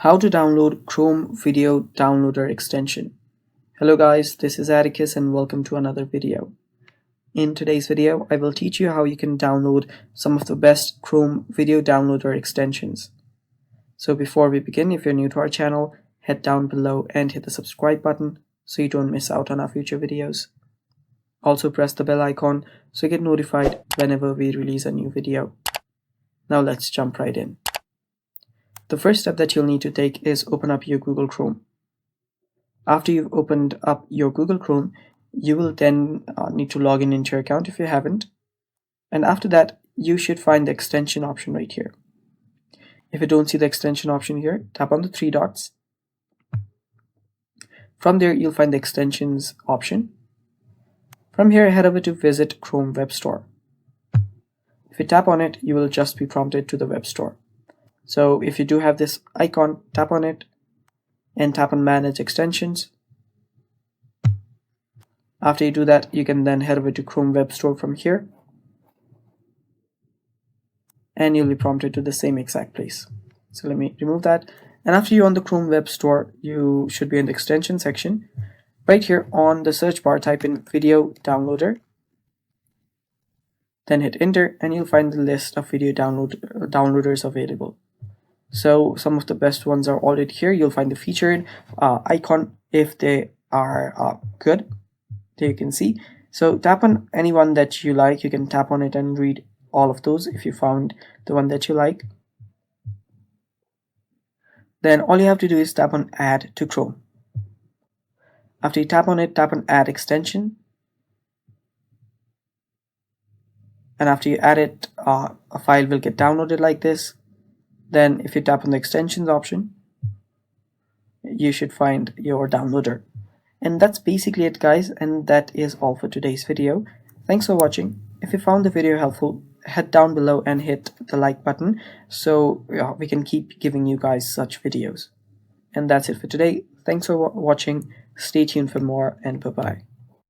How to download Chrome Video Downloader extension. Hello guys, this is Atticus and welcome to another video. In today's video, I will teach you how you can download some of the best Chrome Video Downloader extensions. So before we begin, if you're new to our channel, head down below and hit the subscribe button so you don't miss out on our future videos. Also press the bell icon so you get notified whenever we release a new video. Now let's jump right in. The first step that you'll need to take is open up your Google Chrome. After you've opened up your Google Chrome, you will then need to log in into your account if you haven't. And after that, you should find the extension option right here. If you don't see the extension option here, tap on the three dots. From there, you'll find the extensions option. From here, head over to Visit Chrome Web Store. If you tap on it, you will just be prompted to the web store. So if you do have this icon, tap on it and tap on Manage Extensions. After you do that, you can then head over to Chrome Web Store from here and you'll be prompted to the same exact place. So let me remove that. And after you're on the Chrome Web Store, you should be in the extension section. Right here on the search bar, type in Video Downloader. Then hit enter and you'll find the list of video downloaders available. So some of the best ones are already here. You'll find the featured icon if they are good. There you can see. So tap on any one that you like. You can tap on it and read all of those if you found the one that you like. Then all you have to do is tap on Add to Chrome. After you tap on it, tap on Add Extension. And after you add it, a file will get downloaded like this. Then if you tap on the extensions option, you should find your downloader. And that's basically it guys, and that is all for today's video. Thanks for watching. If you found the video helpful, head down below and hit the like button so we can keep giving you guys such videos. And that's it for today. Thanks for watching. Stay tuned for more and bye-bye.